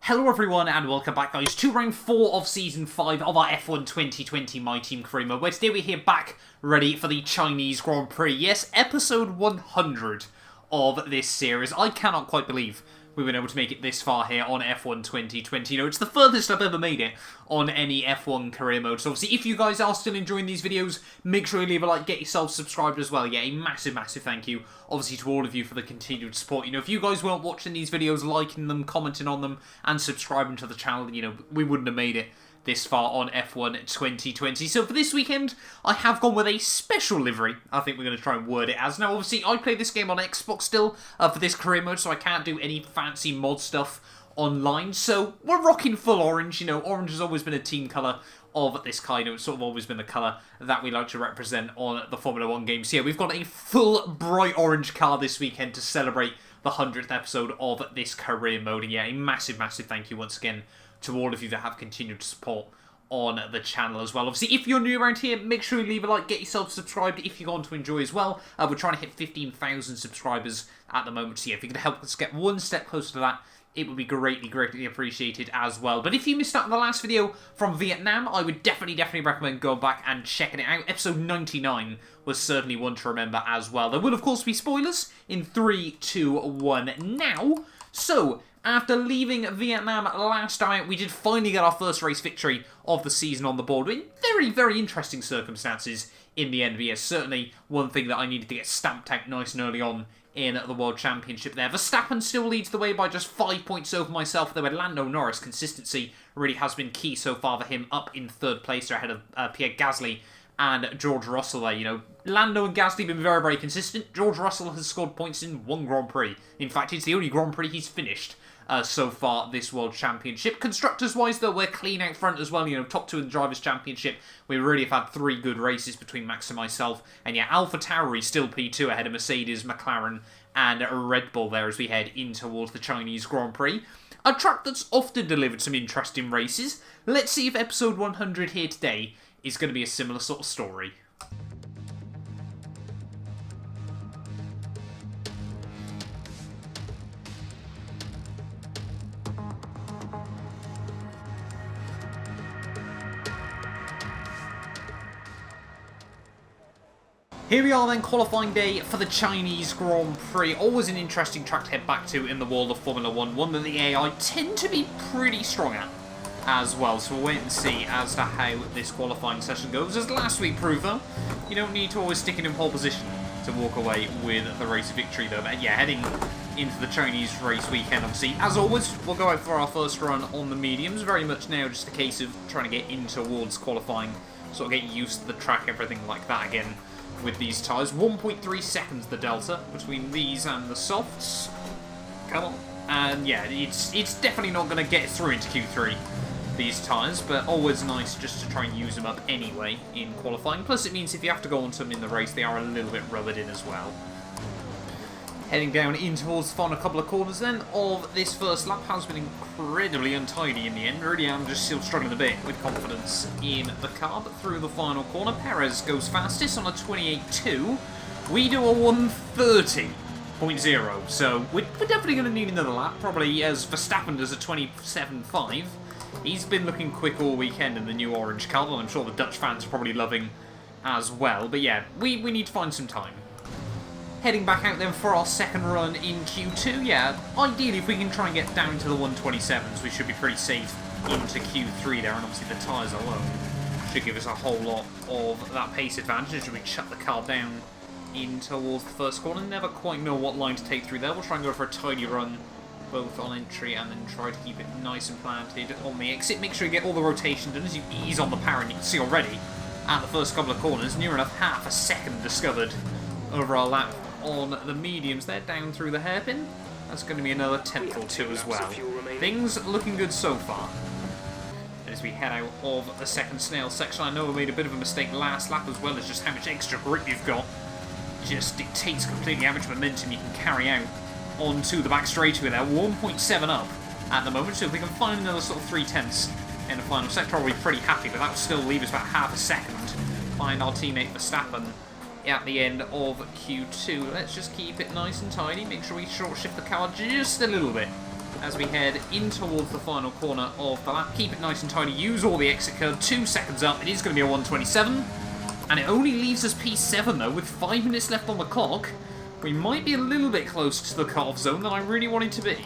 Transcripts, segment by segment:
Hello everyone and welcome back guys to round 4 of season 5 of our F1 2020 My Team Career Mode, where today we're here back ready for the Chinese Grand Prix. Yes, episode 100 of this series. I cannot quite believe we've been able to make it this far here on F1 2020. You know, it's the furthest I've ever made it on any F1 career mode. So obviously, if you guys are still enjoying these videos, make sure you leave a like, get yourself subscribed as well. Yeah, a massive, massive thank you, obviously, to all of you for the continued support. You know, if you guys weren't watching these videos, liking them, commenting on them, and subscribing to the channel, you know, we wouldn't have made it this far on F1 2020. So for this weekend, I have gone with a special livery. I think we're going to try and word it as. Now, obviously, I play this game on Xbox still for this career mode, so I can't do any fancy mod stuff online. So we're rocking full orange. You know, orange has always been a team colour of this kind. It's sort of always been the colour that we like to represent on the Formula 1 games. So yeah, we've got a full bright orange car this weekend to celebrate the 100th episode of this career mode. And yeah, a massive, massive thank you once again to all of you that have continued to support on the channel as well. Obviously, if you're new around here, make sure you leave a like, get yourself subscribed if you're going to enjoy as well. We're trying to hit 15,000 subscribers at the moment, so yeah, if you could help us get one step closer to that, it would be greatly, greatly appreciated as well. But if you missed out on the last video from Vietnam, I would definitely recommend going back and checking it out. Episode 99 was certainly one to remember as well. There will, of course, be spoilers in 3, 2, 1 now. So, after leaving Vietnam last time, we did finally get our first race victory of the season on the board in very, very interesting circumstances in the end. But yes, certainly one thing that I needed to get stamped out nice and early on in the World Championship there. Verstappen still leads the way by just 5 points over myself, though with Lando Norris. Consistency really has been key so far for him, up in third place ahead of Pierre Gasly and George Russell there. You know, Lando and Gasly have been very, very consistent. George Russell has scored points in one Grand Prix. In fact, it's the only Grand Prix he's finished so far this World Championship. Constructors-wise, though, we're clean out front as well. You know, top 2 in the Drivers' Championship. We really have had 3 good races between Max and myself. And yeah, AlphaTauri still P2 ahead of Mercedes, McLaren, and Red Bull there as we head in towards the Chinese Grand Prix. A track that's often delivered some interesting races. Let's see if episode 100 here today is going to be a similar sort of story. Here we are then, qualifying day for the Chinese Grand Prix. Always an interesting track to head back to in the world of Formula 1. One that the AI tend to be pretty strong at as well. So we'll wait and see as to how this qualifying session goes. As last week proved though, you don't need to always stick it in pole position to walk away with the race victory though. But yeah, heading into the Chinese race weekend, obviously, as always, we'll go out for our first run on the mediums. Very much now just a case of trying to get in towards qualifying, sort of get used to the track, everything like that again. With these tyres, 1.3 seconds the delta between these and the softs. Come on. And yeah, it's definitely not going to get through into Q3, these tyres, but always nice just to try and use them up anyway in qualifying. Plus it means if you have to go onto them in the race, they are a little bit rubbered in as well. Heading down in towards the final couple of corners then of this first lap has been incredibly untidy in the end. Really am just still struggling a bit with confidence in the car, but through the final corner, Perez goes fastest on a 28.2. We do a 130.0, so we're definitely going to need another lap, probably as Verstappen does a 27.5. He's been looking quick all weekend in the new orange car, and I'm sure the Dutch fans are probably loving as well. But yeah, we need to find some time. Heading back out then for our second run in Q2, yeah, ideally if we can try and get down to the 127s, we should be pretty safe into Q3 there, and obviously the tyres alone should give us a whole lot of that pace advantage as we shut the car down in towards the first corner. Never quite know what line to take through there. We'll try and go for a tidy run both on entry and then try to keep it nice and planted on the exit. Make sure you get all the rotation done as you ease on the power, and you can see already at the first couple of corners, near enough half a second discovered over our lap on the mediums. They're down through the hairpin. That's going to be another tenth or two as well. Things looking good so far. As we head out of the second snail section, I know we made a bit of a mistake last lap as well as just how much extra grip you've got. Just dictates completely how much momentum you can carry out onto the back straightaway there. 1.7 up at the moment, so if we can find another sort of 3/10 in the final sector, I'll be pretty happy, but that will still leave us about half a second behind our teammate Verstappen at the end of Q2. Let's just keep it nice and tidy, make sure we short shift the car just a little bit as we head in towards the final corner of the lap. Keep it nice and tidy, use all the exit curve, 2 seconds up, it is going to be a 1:27, and it only leaves us P7 though, with 5 minutes left on the clock. We might be a little bit closer to the cut-off zone than I really wanted to be.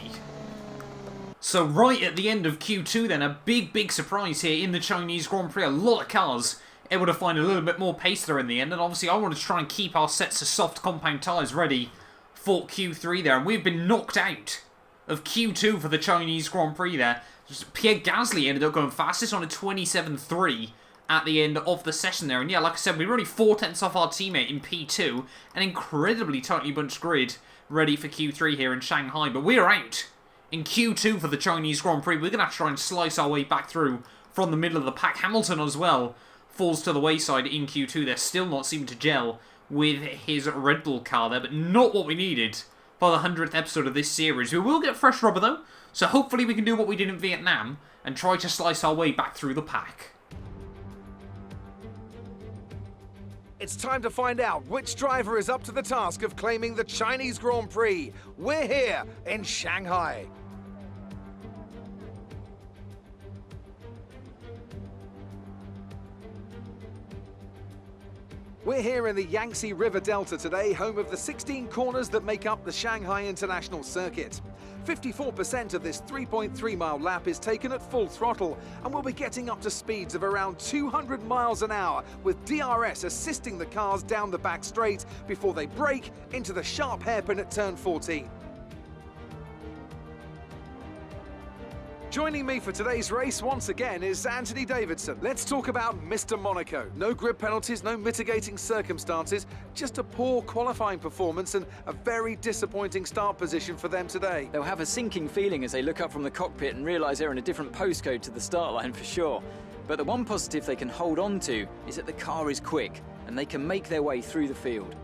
So right at the end of Q2 then, a big surprise here in the Chinese Grand Prix. A lot of cars able to find a little bit more pace there in the end, and obviously I wanted to try and keep our sets of soft compound tyres ready for Q3 there, and we've been knocked out of Q2 for the Chinese Grand Prix there. Pierre Gasly ended up going fastest on a 27.3 at the end of the session there, and yeah, like I said, we were only 4 tenths off our teammate in P2, an incredibly tightly bunched grid ready for Q3 here in Shanghai, but we're out in Q2 for the Chinese Grand Prix. We're going to have to try and slice our way back through from the middle of the pack. Hamilton as well falls to the wayside in Q2. They're still not seeming to gel with his Red Bull car there, but not what we needed for the 100th episode of this series. We will get fresh rubber though, so hopefully we can do what we did in Vietnam and try to slice our way back through the pack. It's time to find out which driver is up to the task of claiming the Chinese Grand Prix. We're here in Shanghai. We're here in the Yangtze River Delta today, home of the 16 corners that make up the Shanghai International Circuit. 54% of this 3.3-mile lap is taken at full throttle, and we'll be getting up to speeds of around 200 miles an hour, with DRS assisting the cars down the back straight before they brake into the sharp hairpin at turn 14. Joining me for today's race once again is Anthony Davidson. Let's talk about Mr. Monaco. No grid penalties, no mitigating circumstances, just a poor qualifying performance and a very disappointing start position for them today. They'll have a sinking feeling as they look up from the cockpit and realise they're in a different postcode to the start line for sure. But the one positive they can hold on to is that the car is quick and they can make their way through the field.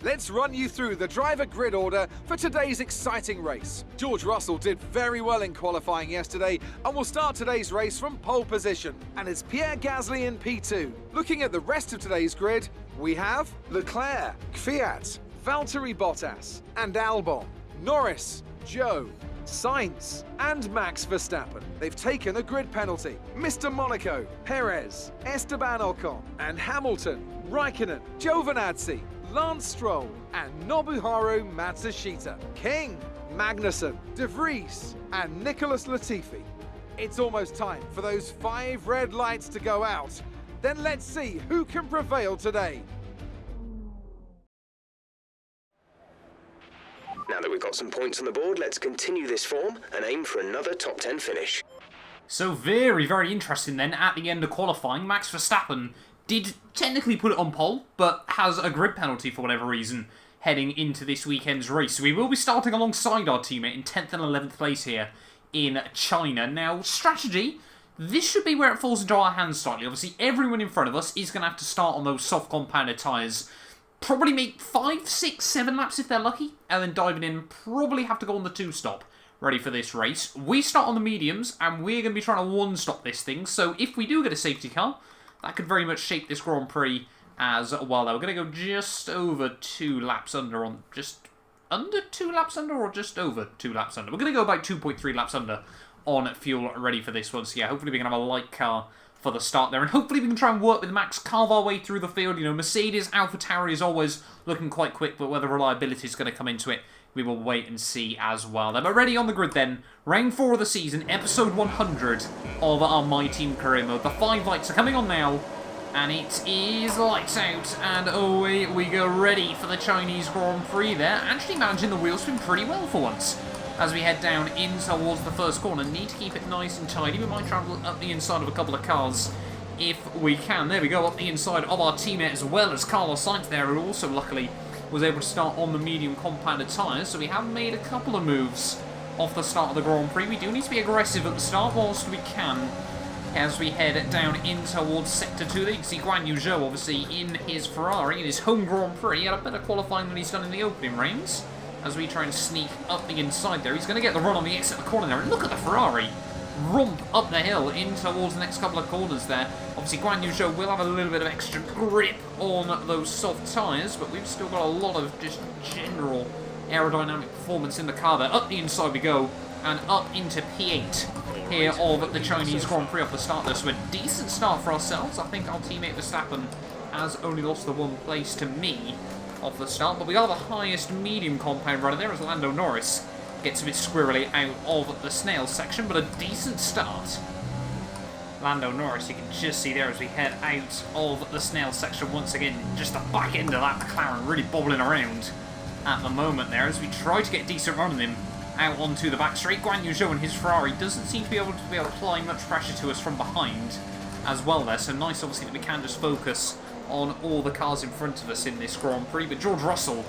Let's run you through the driver grid order for today's exciting race. George Russell did very well in qualifying yesterday and will start today's race from pole position. And it's Pierre Gasly in P2. Looking at the rest of today's grid, we have Leclerc, Kvyat, Valtteri Bottas and Albon, Norris, Zhou, Sainz and Max Verstappen. They've taken a grid penalty. Mr. Monaco, Perez, Esteban Ocon and Hamilton, Raikkonen, Giovinazzi, Lance Stroll and Nobuharu Matsushita, King, Magnussen, De Vries and Nicholas Latifi. It's almost time for those 5 red lights to go out. Then let's see who can prevail today. Now that we've got some points on the board, let's continue this form and aim for another top 10 finish. So very interesting then at the end of qualifying. Max Verstappen did technically put it on pole, but has a grid penalty for whatever reason heading into this weekend's race. So we will be starting alongside our teammate in 10th and 11th place here in China. Now, strategy, this should be where it falls into our hands slightly. Obviously, everyone in front of us is going to have to start on those soft compounded tyres. Probably make 5, 6, 7 laps if they're lucky, and then diving in, probably have to go on the 2-stop ready for this race. We start on the mediums, and we're going to be trying to 1-stop this thing, so if we do get a safety car, that could very much shape this Grand Prix as well. We're going to go just over 2 laps under on... Just under 2 laps under or just over 2 laps under? We're going to go about 2.3 laps under on fuel ready for this one. So yeah, hopefully we can have a light car for the start there. And hopefully we can try and work with Max, carve our way through the field. You know, Mercedes, AlphaTauri is always looking quite quick, but whether reliability is going to come into it, we will wait and see as well. Then we're ready on the grid then. Round 4 of the season, episode 100 of our My Team career mode. The 5 lights are coming on now, and it is lights out, and away we go, ready for the Chinese Grand Prix there. Actually managing the wheel spin pretty well for once. As we head down in towards the first corner, need to keep it nice and tidy. We might travel up the inside of a couple of cars if we can. There we go, up the inside of our teammate as well as Carlos Sainz there, who also luckily was able to start on the medium compounded tyres. So we have made a couple of moves off the start of the Grand Prix. We do need to be aggressive at the start whilst we can. As we head down in towards Sector 2, there you can see Guan Yu Zhou obviously in his Ferrari, in his home Grand Prix. He had a better qualifying than he's done in the opening reigns. As we try and sneak up the inside there, he's going to get the run on the exit of the corner there. And look at the Ferrari romp up the hill in towards the next couple of corners there. Obviously Guan Yu Zhou will have a little bit of extra grip on those soft tyres, but we've still got a lot of just general aerodynamic performance in the car there. Up the inside we go and up into P8 here of the Chinese Grand Prix off the start there. So a decent start for ourselves. I think our teammate Verstappen has only lost the one place to me off the start, but we are the highest medium compound runner there as Lando Norris gets a bit squirrely out of the snail section, but a decent start. Lando Norris, you can just see there as we head out of the snail section once again, just the back end of that McLaren really bobbling around at the moment there as we try to get a decent run on him out onto the back straight. Guan Yu Zhou and his Ferrari doesn't seem to be able to apply much pressure to us from behind as well there, so nice obviously that we can just focus on all the cars in front of us in this Grand Prix. But George Russell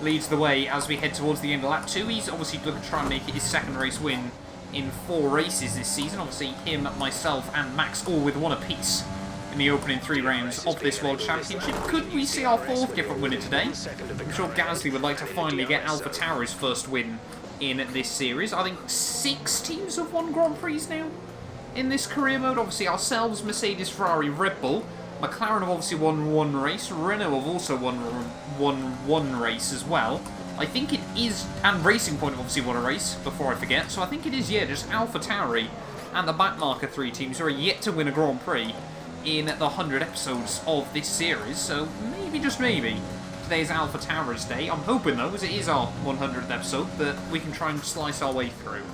leads the way as we head towards the end of lap 2. He's obviously looking to try and make it his second race win in 4 races this season. Obviously him, myself and Max all with 1 apiece in the opening 3 rounds of this World Championship. Could we see our 4th different winner today? I'm sure Gasly would like to finally get AlphaTauri's first win in this series. I think 6 teams have won Grand Prix now in this career mode. Obviously ourselves, Mercedes, Ferrari, Red Bull. McLaren have obviously won 1 race. Renault have also won one race as well. I think it is, and Racing Point have obviously won a race, before I forget. So I think it is, yeah, just AlphaTauri and the backmarker 3 teams who are yet to win a Grand Prix in the 100 episodes of this series. So maybe, just maybe, today's AlphaTauri's day. I'm hoping, though, as it is our 100th episode, that we can try and slice our way through.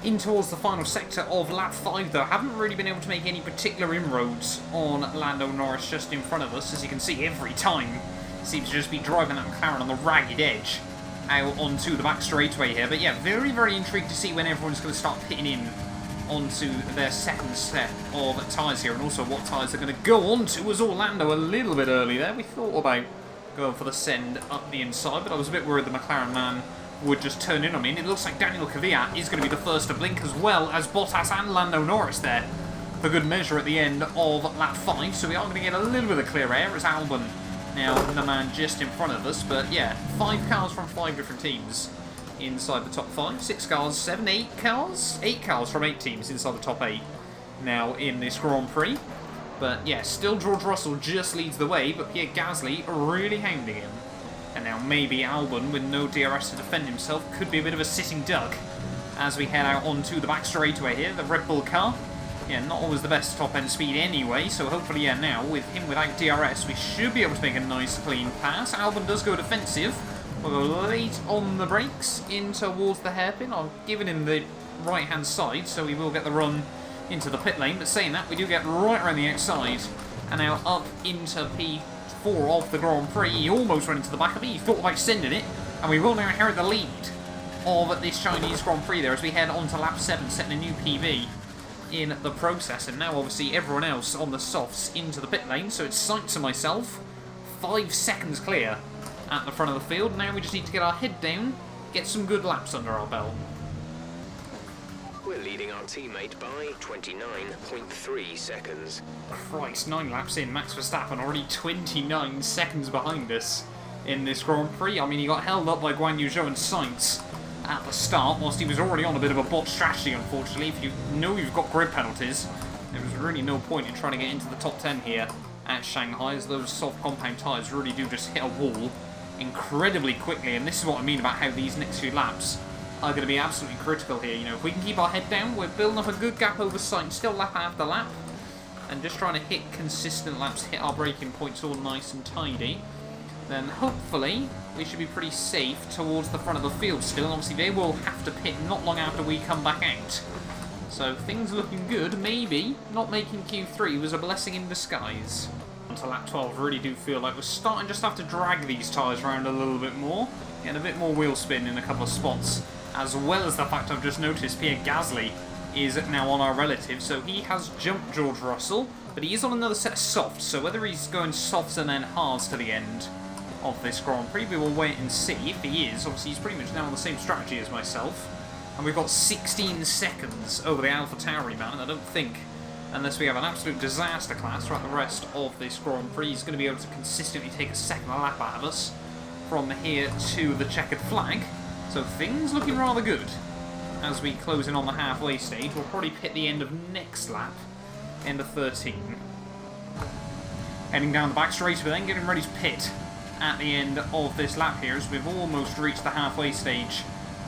In towards the final sector of lap 5 though, haven't really been able to make any particular inroads on Lando Norris just in front of us. As you can see, every time seems to just be driving that McLaren on the ragged edge out onto the back straightaway here. But yeah, very, very intrigued to see when everyone's going to start pitting in onto their second set of tyres here, and also what tyres they're going to go onto. Was Orlando a little bit early there. We thought about going for the send up the inside, but I was a bit worried the McLaren man would just turn in on me. And it looks like Daniel Kvyat is going to be the first to blink, as well as Bottas and Lando Norris there for good measure at the end of lap 5. So we are going to get a little bit of clear air as Albon now the man just in front of us. But yeah, 5 cars from 5 different teams inside the top 5. 6 cars, 7, 8 cars? 8 cars from 8 teams inside the top 8 now in this Grand Prix. But yeah, still George Russell just leads the way, but Pierre Gasly really hounding him. And now maybe Albon, with no DRS to defend himself, could be a bit of a sitting duck as we head out onto the back straightaway here. The Red Bull car, yeah, not always the best top-end speed anyway, so hopefully, yeah, now, with him without DRS, we should be able to make a nice, clean pass. Albon does go defensive. We'll go late on the brakes in towards the hairpin. I've given him the right-hand side, so he will get the run into the pit lane. But saying that, we do get right around the outside, and now up into P4 of the Grand Prix. He almost went into the back of me. He thought about sending it, and we will now inherit the lead of this Chinese Grand Prix there as we head on to lap 7, setting a new PB in the process. And now obviously everyone else on the softs into the pit lane, so it's Sainz and myself 5 seconds clear at the front of the field. Now we just need to get our head down, get some good laps under our belt. We're leading our teammate by 29.3 seconds. Christ, 9 laps in, Max Verstappen already 29 seconds behind us in this Grand Prix. I mean, he got held up by Guan Yu Zhou and Sainz at the start, whilst he was already on a bit of a bot strategy, unfortunately. If you know you've got grid penalties, there was really no point in trying to get into the top 10 here at Shanghai, as those soft compound tyres really do just hit a wall incredibly quickly. And this is what I mean about how these next few laps are going to be absolutely critical here. You know, if we can keep our head down, we're building up a good gap over Sainz, still lap after lap, and just trying to hit consistent laps, hit our braking points all nice and tidy, then hopefully we should be pretty safe towards the front of the field still. And obviously they will have to pit not long after we come back out. So things are looking good. Maybe not making Q3 was a blessing in disguise. Onto lap 12, really do feel like we're starting just to have to drag these tyres around a little bit more, getting a bit more wheel spin in a couple of spots, as well as the fact I've just noticed Pierre Gasly is now on our relative, so he has jumped George Russell, but he is on another set of softs, so whether he's going softs and then hards to the end of this Grand Prix, we will wait and see. If he is, obviously he's pretty much now on the same strategy as myself, and we've got 16 seconds over the AlphaTauri man, and I don't think, unless we have an absolute disaster class throughout the rest of this Grand Prix, he's going to be able to consistently take a second lap out of us from here to the checkered flag. So things looking rather good as we close in on the halfway stage. We'll probably pit the end of next lap, end of 13. Heading down the back straight, but then getting ready to pit at the end of this lap here, as we've almost reached the halfway stage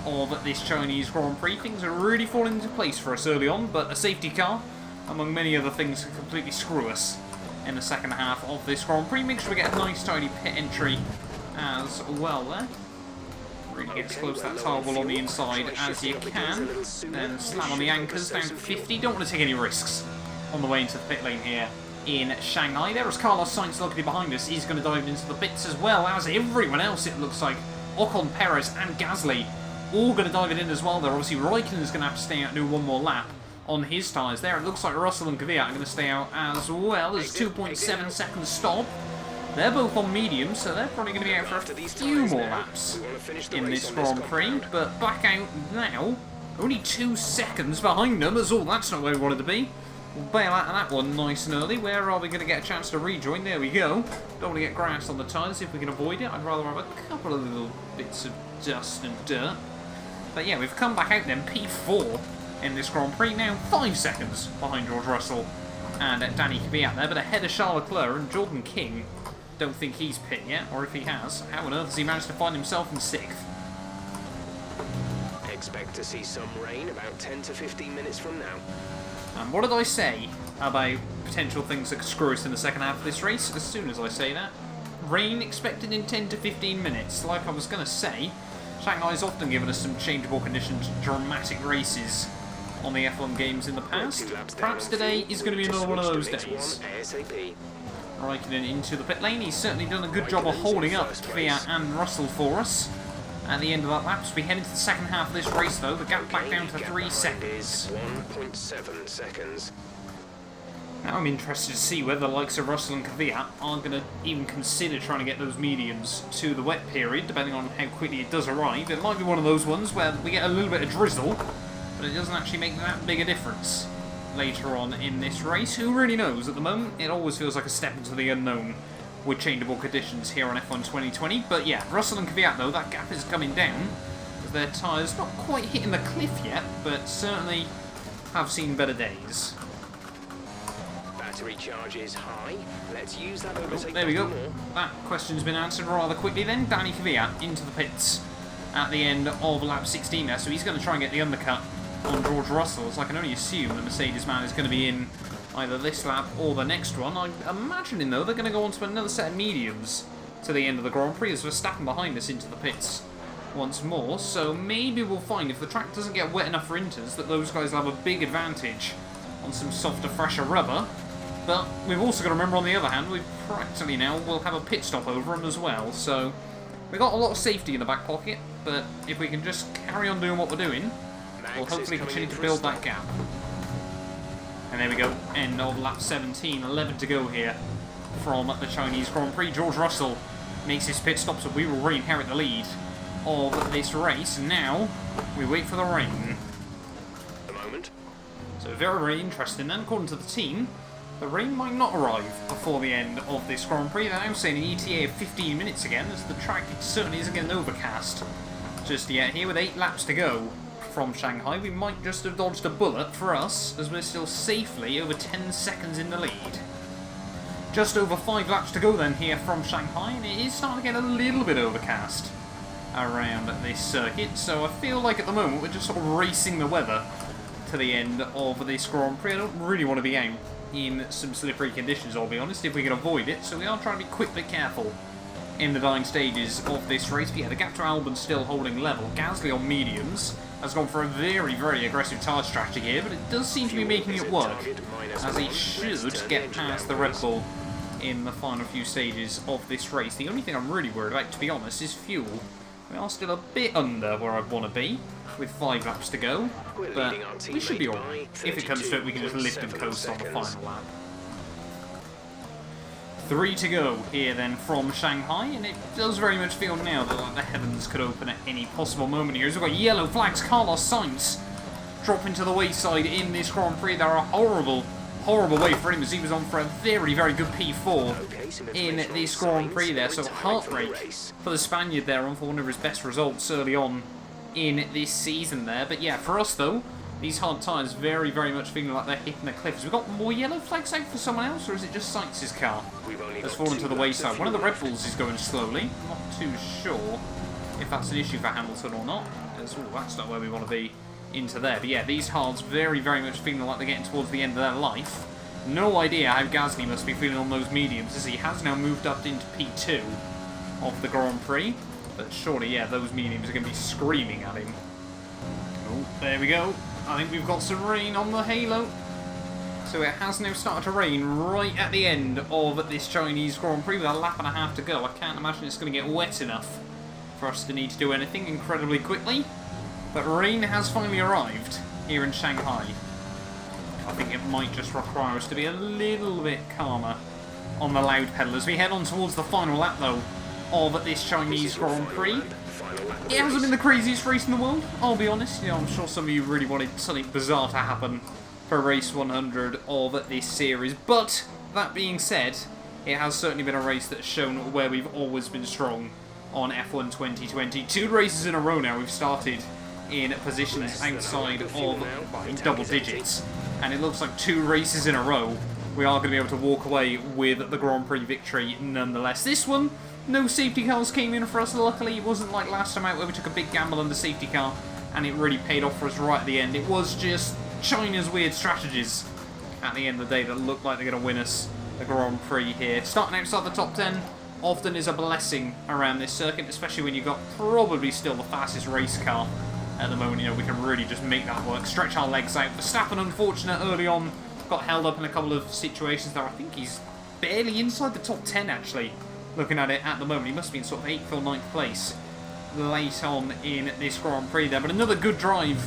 of this Chinese Grand Prix. Things are really falling into place for us early on, but a safety car, among many other things, can completely screw us in the second half of this Grand Prix. Make sure we get a nice tidy pit entry as well there. Really get as close to that tire wall on the inside as you can. Then slam on the anchors down to 50. Don't want to take any risks on the way into the pit lane here in Shanghai. There is Carlos Sainz luckily behind us. He's going to dive into the pits as well as everyone else, it looks like. Ocon, Perez and Gasly all going to dive it in as well there. Obviously Raikkonen is going to have to stay out and do one more lap on his tyres there. It looks like Russell and Kvyat are going to stay out as well. There's 2.7 seconds stop. They're both on medium, so they're probably going to be out for a few more laps in this Grand Prix. But back out now, only 2 seconds behind them as all. That's not where we wanted to be. We'll bail out of that one nice and early. Where are we going to get a chance to rejoin? There we go. Don't want to get grass on the tyres if we can avoid it. I'd rather have a couple of little bits of dust and dirt. But yeah, we've come back out then, P4 in this Grand Prix now. 5 seconds behind George Russell and Danny Kvyat there, but ahead of Charles Leclerc and Jordan King. Don't think he's pit yet, or if he has, how on earth has he managed to find himself in 6th? Expect to see some rain about 10 to 15 minutes from now. And what did I say about potential things that could screw us in the second half of this race? As soon as I say that, rain expected in 10 to 15 minutes. Like I was going to say, Shanghai's often given us some changeable conditions, dramatic races on the F1 games in the past. Perhaps today is going to be another one of those days. Raikkonen into the pit lane. He's certainly done a good job of holding up Kvyat and Russell for us. At the end of that lap, as we head into the second half of this race though, the gap back down to 3 seconds. 1.7 seconds. Now I'm interested to see whether the likes of Russell and Kvyat aren't going to even consider trying to get those mediums to the wet period, depending on how quickly it does arrive. It might be one of those ones where we get a little bit of drizzle, but it doesn't actually make that big a difference later on in this race. Who really knows? At the moment, it always feels like a step into the unknown with changeable conditions here on F1 2020. But yeah, Russell and Kvyat though, that gap is coming down because their tyres not quite hitting the cliff yet, but certainly have seen better days. Battery charge is high. Let's use that overtake. There we go. That question's been answered rather quickly then. Danny Kvyat into the pits at the end of lap 16 there, so he's going to try and get the undercut on George Russell, so I can only assume the Mercedes man is going to be in either this lap or the next one. I'm imagining though they're going to go on to another set of mediums to the end of the Grand Prix as Verstappen behind us into the pits once more, so maybe we'll find if the track doesn't get wet enough for inters that those guys will have a big advantage on some softer, fresher rubber. But we've also got to remember on the other hand, we practically now will have a pit stop over them as well, so we've got a lot of safety in the back pocket, but if we can just carry on doing what we're doing, we'll hopefully continue to build that gap. And there we go, end of lap 17, 11 to go here from the Chinese Grand Prix. George Russell makes his pit stop, so we will re-inherit the lead of this race. And now we wait for the rain. So very, very interesting then. According to the team, the rain might not arrive before the end of this Grand Prix. They're now saying an ETA of 15 minutes again, as the track certainly isn't getting overcast just yet here with 8 laps to go from Shanghai. We might just have dodged a bullet for us, as we're still safely over 10 seconds in the lead. Just over 5 laps to go then here from Shanghai, and it is starting to get a little bit overcast around this circuit, so I feel like at the moment we're just sort of racing the weather to the end of this Grand Prix. I don't really want to be out in some slippery conditions, I'll be honest, if we can avoid it, so we are trying to be quick but careful in the dying stages of this race. But yeah, the gap to Albon's still holding level. Gasly on mediums has gone for a very, very aggressive tyre strategy here, but it does seem to be making it work, as he should get past the Red Bull in the final few stages of this race. The only thing I'm really worried about, to be honest, is fuel. We are still a bit under where I'd want to be, with 5 laps to go, but we should be alright. If it comes to it, we can just lift and coast on the final lap. 3 to go here then from Shanghai, and it does very much feel now that the heavens could open at any possible moment here. As we've got yellow flags, Carlos Sainz dropping to the wayside in this Grand Prix. They're a horrible, horrible way for him, as he was on for a very, very good P4 in this Grand Prix there. So heartbreak for the Spaniard there on for one of his best results early on in this season there. But yeah, for us though, these hard tyres very, very much feeling like they're hitting the cliffs. We've got more yellow flags out for someone else, or is it just Sainz's car that's fallen to the wayside? One of the Red Bulls is going slowly, I'm not too sure. if that's an issue for Hamilton or not. That's not where we want to be into there. But yeah, these hards very, very much feeling like they're getting towards the end of their life. No idea how Gasly must be feeling on those mediums, as he has now moved up into P2 of the Grand Prix. But surely, yeah, those mediums are going to be screaming at him. Oh, there we go. I think we've got some rain on the halo. So it has now started to rain right at the end of this Chinese Grand Prix with a lap and a half to go. I can't imagine it's going to get wet enough for us to need to do anything incredibly quickly. But rain has finally arrived here in Shanghai. I think it might just require us to be a little bit calmer on the loud pedal as we head on towards the final lap, though, of this Chinese Grand Prix. It hasn't been the craziest race in the world, I'll be honest. You know, I'm sure some of you really wanted something bizarre to happen for race 100 of this series. But, that being said, it has certainly been a race that's shown where we've always been strong on F1 2020. 2 races in a row now we've started in positions outside of double digits. And it looks like 2 races in a row we are going to be able to walk away with the Grand Prix victory nonetheless. This one, no safety cars came in for us, luckily. It wasn't like last time out where we took a big gamble on the safety car and it really paid off for us right at the end. It was just China's weird strategies at the end of the day that looked like they're going to win us the Grand Prix here. Starting outside the top 10 often is a blessing around this circuit, especially when you've got probably still the fastest race car at the moment. You know, we can really just make that work, stretch our legs out. Verstappen, unfortunate early on, got held up in a couple of situations there. I think he's barely inside the top 10 actually, looking at it at the moment. He must be in sort of 8th or 9th place late on in this Grand Prix there. But another good drive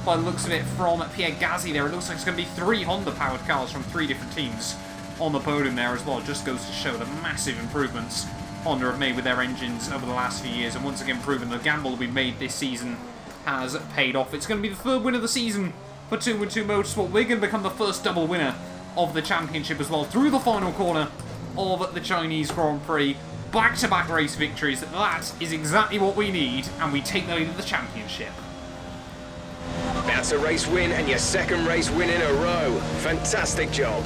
by the looks of it from Pierre Gasly there. It looks like it's going to be 3 Honda powered cars from 3 different teams on the podium there as well. It just goes to show the massive improvements Honda have made with their engines over the last few years, and once again proven the gamble we made this season has paid off. It's going to be the 3rd win of the season for 212 Motorsport. We're going to become the first double winner of the championship as well through the final corner of the Chinese Grand Prix. Back-to-back race victories. That is exactly what we need, and we take the lead of the championship. That's a race win and your 2nd race win in a row. Fantastic job.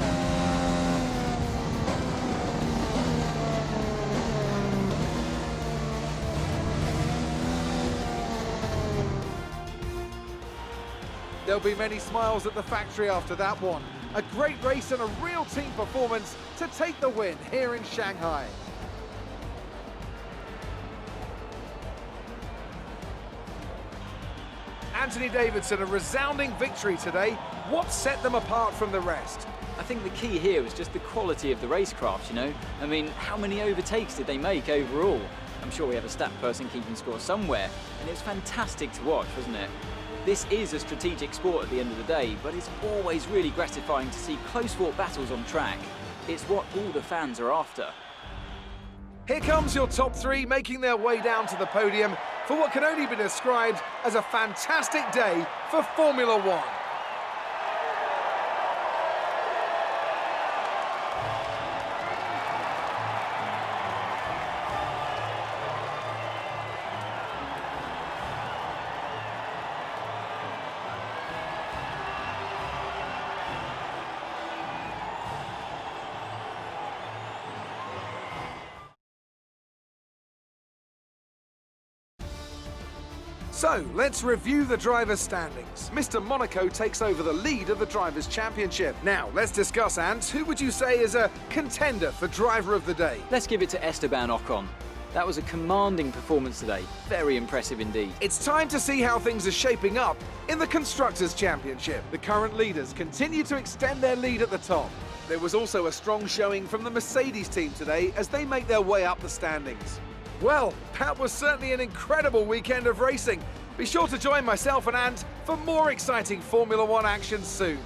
There'll be many smiles at the factory after that one. A great race and a real team performance to take the win here in Shanghai. Anthony Davidson, a resounding victory today. What set them apart from the rest? I think the key here was just the quality of the racecraft, you know? I mean, how many overtakes did they make overall? I'm sure we have a stat person keeping score somewhere, and it was fantastic to watch, wasn't it? This is a strategic sport at the end of the day, but it's always really gratifying to see close-fought battles on track. It's what all the fans are after. Here comes your top 3 making their way down to the podium for what can only be described as a fantastic day for Formula One. So, let's review the drivers' standings. Mr. Monaco takes over the lead of the Drivers' Championship. Now, let's discuss, Ant, who would you say is a contender for Driver of the Day? Let's give it to Esteban Ocon. That was a commanding performance today. Very impressive indeed. It's time to see how things are shaping up in the Constructors' Championship. The current leaders continue to extend their lead at the top. There was also a strong showing from the Mercedes team today as they make their way up the standings. Well, that was certainly an incredible weekend of racing. Be sure to join myself and Ant for more exciting Formula One action soon.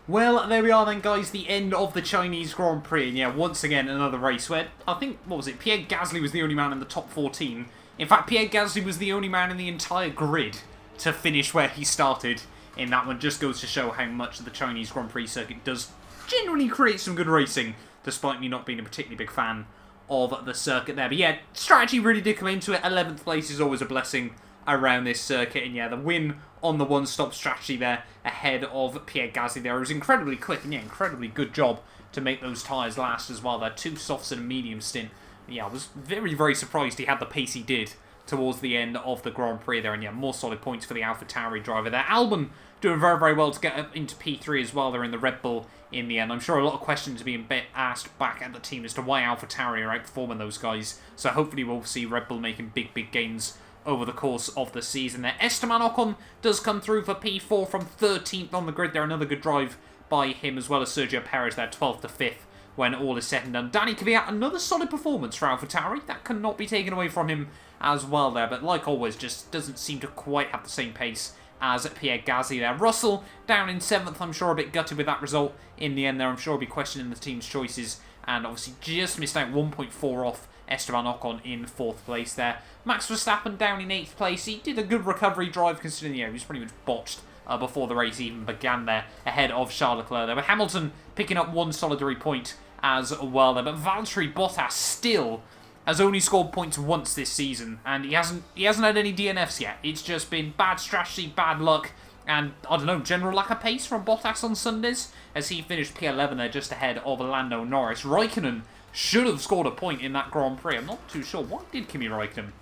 Well, there we are then, guys, the end of the Chinese Grand Prix. And yeah, once again, another race where, I think, what was it, Pierre Gasly was the only man in the top 14. In fact, Pierre Gasly was the only man in the entire grid to finish where he started in that one. Just goes to show how much the Chinese Grand Prix circuit does generally create some good racing, despite me not being a particularly big fan of the circuit there. But yeah, strategy really did come into it. 11th place is always a blessing around this circuit, and yeah, the win on the one-stop strategy there ahead of Pierre Gasly there. It was incredibly quick, and yeah, incredibly good job to make those tyres last as well. They're 2 softs and a medium stint. Yeah, I was very, very surprised he had the pace he did towards the end of the Grand Prix there. And yeah, more solid points for the AlphaTauri driver there. Albon doing very, very well to get up into P3 as well. They're in the Red Bull in the end. I'm sure a lot of questions are being asked back at the team as to why AlphaTauri are outperforming those guys. So hopefully we'll see Red Bull making big, big gains over the course of the season there. Esteban Ocon does come through for P4 from 13th on the grid there. Another good drive by him, as well as Sergio Perez there, 12th to 5th when all is said and done. Danny Kvyat, another solid performance for AlphaTauri. That cannot be taken away from him as well there, but like always, just doesn't seem to quite have the same pace as Pierre Gasly there. Russell down in 7th, I'm sure a bit gutted with that result in the end there. I'm sure he'll be questioning the team's choices, and obviously just missed out 1.4 off Esteban Ocon in 4th place there. Max Verstappen down in 8th place. He did a good recovery drive considering, he was pretty much botched before the race even began there, ahead of Charles Leclerc there. But Hamilton picking up one solitary point as well there. But Valtteri Bottas still has only scored points once this season, and he hasn't had any DNFs yet. It's just been bad strategy, bad luck, and, I don't know, general lack of pace from Bottas on Sundays, as he finished P11 there just ahead of Lando Norris. Raikkonen should have scored a point in that Grand Prix. I'm not too sure. Why did Kimi Raikkonen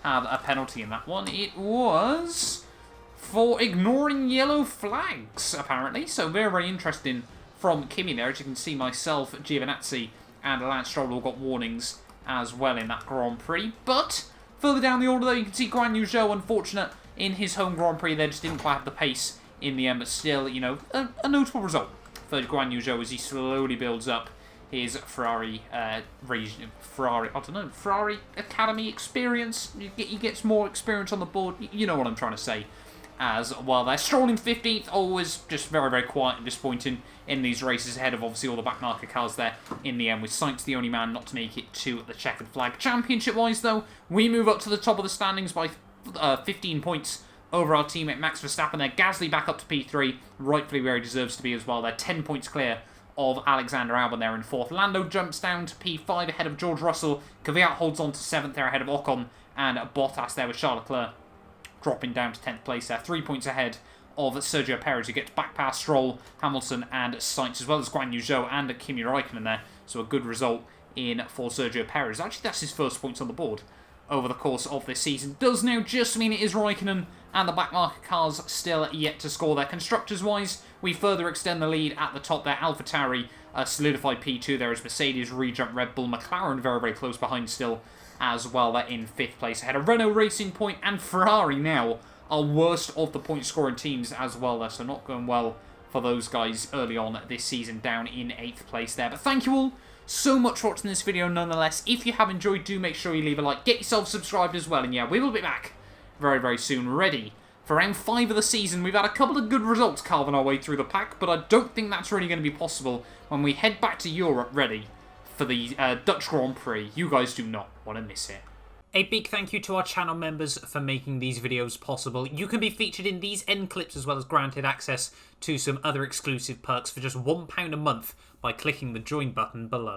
have a penalty in that one? It was for ignoring yellow flags, apparently. So very, very interesting from Kimi there. As you can see, myself, Giovinazzi, and Lance Stroll all got warnings as well in that Grand Prix. But further down the order, though, you can see Guan Yu Zhou, unfortunate in his home Grand Prix there, just didn't quite have the pace in the end, but still, you know, a notable result for Guan Yu Zhou as he slowly builds up his Ferrari Academy experience. He gets more experience on the board. You know what I'm trying to say as well there. Stroll in 15th, always just very, very quiet and disappointing in these races, ahead of obviously all the back marker cars there in the end, with Sainz the only man not to make it to the checkered flag. Championship-wise, though, we move up to the top of the standings by 15 points over our teammate Max Verstappen there. Gasly back up to P3, rightfully where he deserves to be as well. They're 10 points clear of Alexander Albon there in 4th. Lando jumps down to P5 ahead of George Russell. Kvyat holds on to 7th there ahead of Ocon, and Bottas there with Charles Leclerc dropping down to 10th place there. 3 points ahead of Sergio Perez, who gets back past Stroll, Hamilton and Sainz, as well as Guan Yu Zhou and Kimi Raikkonen there. So a good result in for Sergio Perez. Actually, that's his first points on the board over the course of this season. Does now just mean it is Raikkonen and the back market cars still yet to score there. Constructors-wise, we further extend the lead at the top there. AlphaTauri solidified P2 there as Mercedes re-jump Red Bull. McLaren very, very close behind still as well. They're in 5th place ahead of Renault Racing Point, and Ferrari now are worst of the point-scoring teams as well there. So not going well for those guys early on this season, down in 8th place there. But thank you all so much for watching this video nonetheless. If you have enjoyed, do make sure you leave a like. Get yourself subscribed as well. And yeah, we will be back very, very soon, ready for round 5 of the season. We've had a couple of good results carving our way through the pack, but I don't think that's really going to be possible when we head back to Europe ready for the Dutch Grand Prix. You guys do not want to miss it. A big thank you to our channel members for making these videos possible. You can be featured in these end clips as well as granted access to some other exclusive perks for just £1 a month by clicking the join button below.